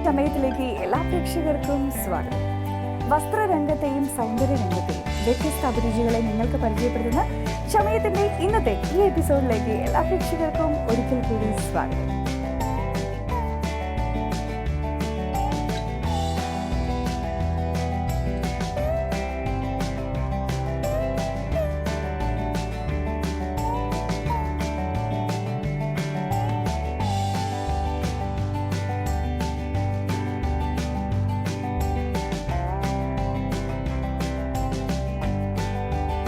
സമയത്തിലേക്ക് എല്ലാ പ്രേക്ഷകർക്കും സ്വാഗതം. വസ്ത്രരംഗത്തെയും സൗന്ദര്യരംഗത്തെയും വ്യത്യസ്ത അഭിരുചികളെ നിങ്ങൾക്ക് പരിചയപ്പെടുത്തുന്ന സമയത്തിന്റെ ഇന്നത്തെ ഈ എപ്പിസോഡിലേക്ക് എല്ലാ പ്രേക്ഷകർക്കും ഒരിക്കൽ കൂടി സ്വാഗതം.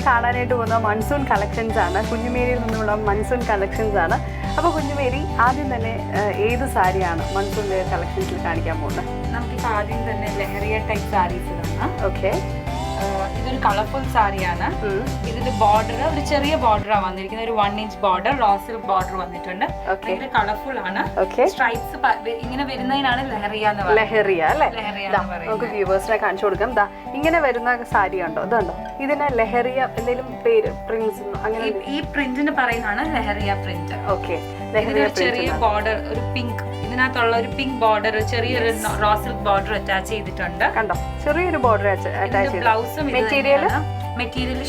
കാണാനായിട്ട് പോകുന്ന മൺസൂൺ കളക്ഷൻസ് ആണ്. കുഞ്ഞുമേരിയിൽ നിന്നുള്ള മൺസൂൺ കളക്ഷൻസ് ആണ്. അപ്പോൾ കുഞ്ഞുമേരി, ആദ്യം തന്നെ ഏത് സാരിയാണ് മൺസൂൺ കളക്ഷൻസിൽ കാണിക്കാൻ പോകുന്നത്? നമുക്കിപ്പോൾ ആദ്യം തന്നെ ലഹരിയ ടൈപ്പ് സാരീസ് കാണാം. ഓക്കെ, ഇതൊരു കളർഫുൾ സാരിയാണ്. ഇതിന്റെ ബോർഡർ ഒരു ചെറിയ ബോർഡറാണ് വന്നിരിക്കുന്നത്. ഒരു 1 ഇഞ്ച് ബോർഡർ, റോസിൽ ബോർഡർ വന്നിട്ടുണ്ട്. ഭയങ്കര കളർഫുൾ ആണ്. സ്ട്രൈപ്സ് ഇങ്ങനെ വരുന്നതിനാണ് ലഹരിയ എന്ന് പറയുന്നത്. ലഹരിയ അല്ലേ? ലഹരിയ നമുക്ക് വ്യൂവേഴ്സിനെ കാണിച്ചു കൊടുക്കാം. ഇങ്ങനെ വരുന്ന സാരി ഉണ്ടോ? ഇതുണ്ടോ? ഇതിന് ലഹരിയ എന്തെങ്കിലും പേര്, പ്രിന്റ്സ് അങ്ങനെ? ഈ പ്രിന്റിന് പറയുന്നതാണ് ലഹരിയ പ്രിന്റ്. ഓക്കെ, ചെറിയ ബോർഡർ, ഒരു പിങ്ക്, ഇതിനകത്തുള്ള ഒരു പിങ്ക് ബോർഡർ, ചെറിയൊരു റോസിൽ ബോർഡർ അറ്റാച്ച് ചെയ്തിട്ടുണ്ട്. കണ്ടോ? ചെറിയൊരു ബോർഡർ അറ്റാച്ച്. ബ്ലൗസും മെറ്റീരിയൽ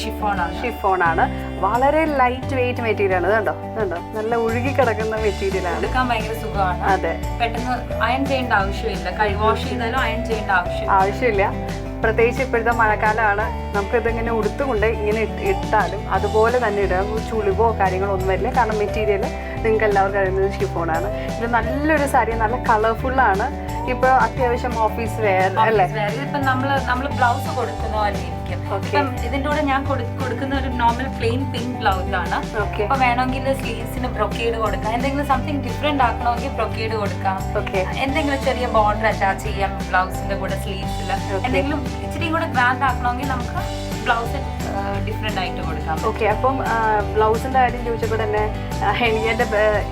ഷിഫോൺ ആണ്. വളരെ ലൈറ്റ് വെയിറ്റ് മെറ്റീരിയൽ ആണ്. കണ്ടോ? നല്ല ഒഴുകി കിടക്കുന്ന മെറ്റീരിയൽ ആണ്. എടുക്കാൻ ഭയങ്കര സുഖമാണ്. അതെ, പെട്ടെന്ന് അയൺ ചെയ്യേണ്ട ആവശ്യമില്ല. വാഷ് ചെയ്താലും അയൺ ചെയ്യേണ്ട ആവശ്യമില്ല. പ്രത്യേകിച്ച് ഇപ്പോഴത്തെ മഴക്കാലമാണ്. നമുക്കിതിങ്ങനെ ഉടുത്തുകൊണ്ട് ഇങ്ങനെ ഇട്ടാലും അതുപോലെ തന്നെ ഇടാം. ചുളിവോ കാര്യങ്ങളോ ഒന്നും വരില്ല. കാരണം മെറ്റീരിയൽ നിങ്ങൾക്ക് എല്ലാവർക്കും അറിയുന്നത് ഷിഫോണാണ്. ഇത് നല്ലൊരു സാരി, നല്ല കളർഫുള്ളാണ്. ഇപ്പൊ അത്യാവശ്യം ഓഫീസ് വെയർ അല്ലേ? ഇപ്പൊ നമ്മള് ബ്ലൗസ് കൊടുക്കുന്ന പോലെ ഇരിക്കും. ഇപ്പം ഇതിന്റെ കൂടെ ഞാൻ കൊടുക്കുന്ന ഒരു നോർമൽ പ്ലെയിൻ പിങ്ക് ബ്ലൗസ് ആണ്. ഇപ്പൊ വേണമെങ്കിൽ സ്ലീവ്സിന് ബ്രൊക്കേഡ് കൊടുക്കാം. എന്തെങ്കിലും സംതിങ് ഡിഫറെന്റ് ആക്കണമെങ്കിൽ ബ്രൊക്കേഡ് കൊടുക്കാം. എന്തെങ്കിലും ചെറിയ ബോർഡർ അറ്റാച്ച് ചെയ്യാം ബ്ലൗസിന്റെ കൂടെ സ്ലീവ്സിൽ. എന്തെങ്കിലും ഇച്ചിരി കൂടെ ഗ്രാൻഡ് ആക്കണമെങ്കിൽ നമുക്ക് ബ്ലൗസ് ഡിഫറെന്റ് ആയിട്ട് കൊടുക്കാം. ഓക്കെ, അപ്പം ബ്ലൗസിന്റെ കാര്യം ചോദിച്ചപ്പോൾ തന്നെ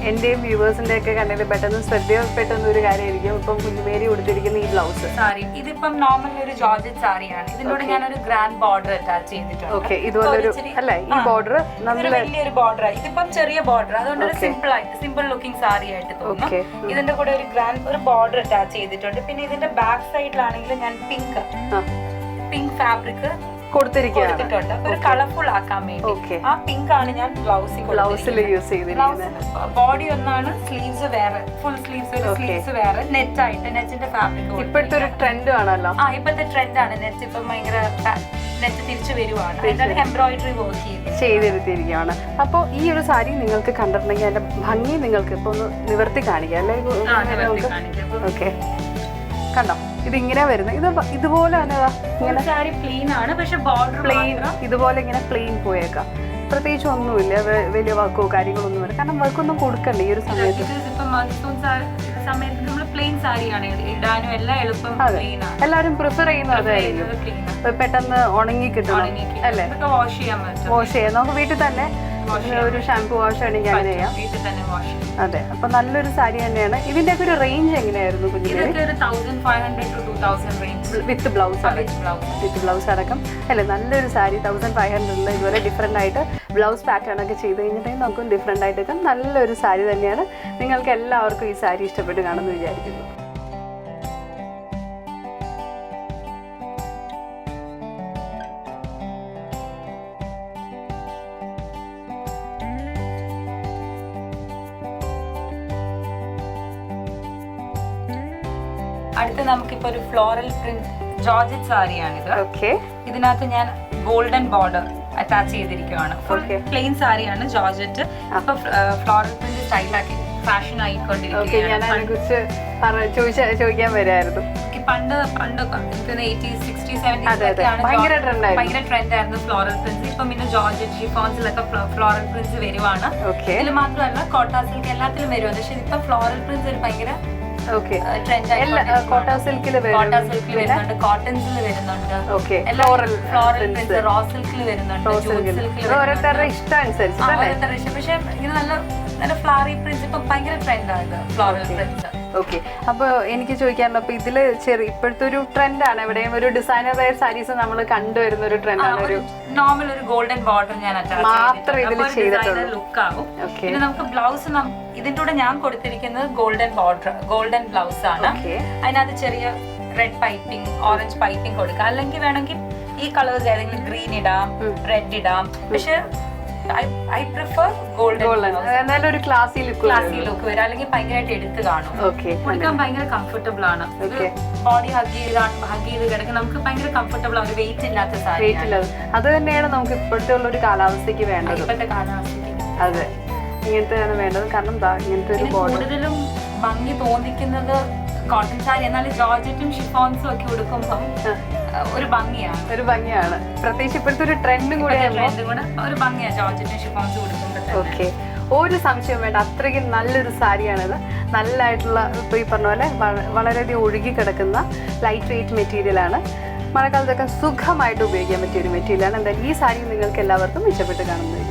എന്റെയും വ്യൂവേഴ്സിന്റെ ഒക്കെ കണ്ണിൽ പെട്ടെന്ന് ശ്രദ്ധപ്പെട്ട ഒരു കാര്യമായിരിക്കും ഇപ്പം കുഞ്ഞുമേരി കൊടുത്തിരിക്കുന്ന ഈ ബ്ലൗസ് സാരി. ഇതിപ്പം നോർമൽ ഒരു ജോർജറ്റ് സാരിയാണ്. ഇതിനോട് ഞാനൊരു ഗ്രാൻഡ് ബോർഡർ അറ്റാച്ച് ചെയ്തിട്ടുണ്ട്. ഓക്കെ, ഇതുപോലൊരു അല്ലേ? ഈ ബോർഡർ വലിയൊരു ബോർഡർ, ഇതിപ്പം ചെറിയ ബോർഡർ, അതുകൊണ്ട് ഒരു സിമ്പിൾ ലുക്കിംഗ് സാരി ആയിട്ട് തോന്നും. ഇതിന്റെ കൂടെ ഒരു ബോർഡർ അറ്റാച്ച് ചെയ്തിട്ടുണ്ട്. പിന്നെ ഇതിന്റെ ബാക്ക് സൈഡിലാണെങ്കിൽ ഞാൻ പിങ്ക് ഫാബ്രിക് കൊടുത്തിട്ടുണ്ട്. ഒരു കളർഫുൾ ആക്കാൻ വേണ്ടി ആ പിങ്ക് ആണ് ഞാൻ ബ്ലൗസിൽ യൂസ് ചെയ്തിരിക്കുന്നത്. ബോഡി ഒന്നാണ്, സ്ലീവ്സ് വേറെ, ഫുൾ സ്ലീവ്സ് വേറെ, നെറ്റിന്റെ ഫാബ്രിക്. ഇപ്പോഴത്തെ ഒരു ട്രെൻഡ് ആണല്ലോ. ഇപ്പോഴത്തെ ട്രെൻഡ് ആണ് നെറ്റ്. ഇപ്പം ഭയങ്കര നെറ്റ് തിരിച്ചു വരുവാണ്. എംബ്രോയിഡറി വർക്ക് ചെയ്തിരിക്കുകയാണ്. അപ്പോൾ ഈ ഒരു സാരി നിങ്ങൾക്ക് കണ്ടിട്ടുണ്ടെങ്കിൽ അതിന്റെ ഭംഗി നിങ്ങൾക്ക് ഇപ്പൊ ഒന്ന് നിവർത്തി കാണിക്കാം അല്ലേ? ഓക്കെ, കണ്ടോ? ഇതിങ്ങനെ വരുന്നത് ഇതുപോലെ തന്നെ പ്ലെയിൻ, ഇതുപോലെ ഇങ്ങനെ പ്ലെയിൻ പോയേക്കാം. പ്രത്യേകിച്ച് ഒന്നുമില്ല, വലിയ വർക്കോ കാര്യങ്ങളൊന്നും വരും. കാരണം വർക്കൊന്നും കൊടുക്കണ്ടേ ഈ ഒരു സമയത്ത്. എല്ലാവരും പ്രിഫർ ചെയ്യുന്നത് അതായിരിക്കും. പെട്ടെന്ന് ഉണങ്ങി കിട്ടണം അല്ലേ? വാഷ് ചെയ്യാം. നമുക്ക് വീട്ടിൽ തന്നെ ഒരു ഷാംപൂ വാഷ് ആണെങ്കിൽ അങ്ങനെ ചെയ്യാം. അതെ, അപ്പൊ നല്ലൊരു സാരി തന്നെയാണ്. ഇതിന്റെ ഒക്കെ ഒരു റേഞ്ച് എങ്ങനെയായിരുന്നു കുഞ്ഞിന്? വിത്ത് ബ്ലൗസ് അടക്കം അല്ലെ? നല്ലൊരു സാരി 1500 ഇതുപോലെ ഡിഫറെന്റ് ആയിട്ട് ബ്ലൗസ് പാറ്റേൺ ഒക്കെ ചെയ്ത് കഴിഞ്ഞിട്ടുണ്ടെങ്കിൽ നമുക്കും ഡിഫറെന്റ് ആയിട്ടൊക്കെ നല്ലൊരു സാരി തന്നെയാണ്. നിങ്ങൾക്ക് എല്ലാവർക്കും ഈ സാരി ഇഷ്ടപ്പെട്ട് കാണുമെന്ന് വിചാരിക്കുന്നു. അടുത്ത നമുക്കിപ്പോ ഒരു ഫ്ലോറൽ പ്രിന്റ് ജോർജറ്റ് സാരിയാണിത്. ഇതിനകത്ത് ഞാൻ ഗോൾഡൻ ബോർഡർ അറ്റാച്ച് ചെയ്തിരിക്കുകയാണ്. ഫുൾ പ്ലെയിൻ സാരിയാണ്, ജോർജറ്റ്. ഇപ്പൊ ഫ്ലോറൽ പ്രിന്റ് സ്റ്റൈലാക്കി ഫാഷൻ ആയിക്കൊണ്ടിരിക്കുകയാണ്. ചോദിക്കാൻ വരായിരുന്നു. പണ്ട് എനിക്ക് 80s 60s 70s ഭയങ്കര ട്രെൻഡ് ആയിരുന്നു ഫ്ലോറൽ പ്രിന്റ്സ്. ഇപ്പൊ പിന്നെ ജോർജറ്റ് ഷിഫോൺസിലൊക്കെ ഫ്ലോറൽ പ്രിന്റ്സ് വരുവാണ്. ഇതിൽ മാത്രമല്ല കോട്ടാ സിൽക്ക് എല്ലാത്തിലും വരുവാണ്. പക്ഷെ ഇപ്പൊ ഫ്ലോറൽ പ്രിന്റ്സ് ഒരു ഭയങ്കര കോട്ടാ സിൽക്കിൽ വരുന്നുണ്ട്, കോട്ടൺസിൽ വരുന്നുണ്ട്, ഫ്ലോറൽ പ്രിന്റ്സ്, റോ സിൽക്കിൽ വരുന്നുണ്ട്, ഓരോരുത്തരുടെ ഇഷ്ടം അനുസരിച്ച്. പക്ഷെ ഇങ്ങനെ നല്ല ഫ്ലവറി പ്രിന്റ്സ് ഇപ്പൊ ഭയങ്കര ട്രെൻഡാണ് ഫ്ലോറൽ പ്രിന്റ്സ്. ഓക്കെ. അപ്പോൾ എനിക്ക് ചോദിക്കാറുണ്ട്, അപ്പോൾ ഇതിൽ ഇപ്പോഴത്തെ ഒരു ട്രെൻഡാണ്, എവിടെയും ഒരു ഡിസൈനർ വെയർ സാരീസ് നമ്മൾ കണ്ടുവരുന്ന ഒരു ട്രെൻഡാണ്. ഒരു നോർമൽ ഒരു ഗോൾഡൻ ബോർഡർ ഞാൻ മാത്രം ഇതിൽ ചെയ്തിട്ടുള്ളൂ. ലുക്ക് ആവും. പിന്നെ നമുക്ക് ബ്ലൗസ് ഇതിന്റെ കൂടെ ഞാൻ കൊടുത്തിരിക്കുന്നത് ഗോൾഡൻ ബോർഡർ, ഗോൾഡൻ ബ്ലൗസ് ആണ്. അതിനകത്ത് ചെറിയ റെഡ് പൈപ്പിംഗ്, ഓറഞ്ച് പൈപ്പിംഗ് കൊടുക്കാം. അല്ലെങ്കിൽ വേണമെങ്കിൽ ഈ കളേഴ്സ് ഏതെങ്കിലും ഗ്രീൻ ഇടാം, റെഡ് ഇടാം. പക്ഷെ I prefer golden. എന്നാലും ഒരു ക്ലാസി ലുക്ക് വരും. അല്ലെങ്കിൽ ഭയങ്കരമായിട്ട് എടുത്ത് കാണും. കൊടുക്കാൻ ഭയങ്കര കംഫർട്ടബിൾ ആണ്. ബോഡി ഹഗ് ചെയ്ത് കിടക്കാൻ നമുക്ക് ഭയങ്കര കംഫർട്ടബിൾ ആണ്. വെയിറ്റ് ഇല്ലാത്ത സാരി. അത് തന്നെയാണ് നമുക്ക് ഇപ്പോഴത്തെ ഉള്ള ഒരു കാലാവസ്ഥയ്ക്ക് വേണ്ടത്. ഇപ്പോഴത്തെ കാലാവസ്ഥയ്ക്ക് അതെ, ഇങ്ങനത്തെയാണ് വേണ്ടത്. കാരണം ഇങ്ങനത്തെ ഒരു കൂടുതലും ഭംഗി തോന്നിക്കുന്നത് കോട്ടൺ സാരി. എന്നാലും ജോർജറ്റും ഷിഫോൺസും ഒക്കെ ഉടുക്കുമ്പം ഒരു ഭംഗിയാണ്. പ്രത്യേകിച്ച് ഇപ്പോഴത്തെ ഒരു ട്രെൻഡും കൂടെ ഒരു ഭംഗിയാണ് ജോർജറ്റും ഷിഫോൺസും ഉടുക്കുമ്പോൾ. ഓക്കെ, ഒരു സംശയം വേണ്ട, അത്രയ്ക്കും നല്ലൊരു സാരിയാണിത്. നല്ലതായിട്ടുള്ള, ഇപ്പോൾ ഈ പറഞ്ഞ പോലെ വളരെയധികം ഒഴുകി കിടക്കുന്ന ലൈറ്റ് വെയിറ്റ് മെറ്റീരിയലാണ്. മഴക്കാലത്തൊക്കെ സുഖമായിട്ട് ഉപയോഗിക്കാൻ പറ്റിയ ഒരു മെറ്റീരിയലാണ്. എന്തായാലും ഈ സാരി നിങ്ങൾക്ക് എല്ലാവർക്കും ഇഷ്ടപ്പെട്ട് കാണുന്നത്.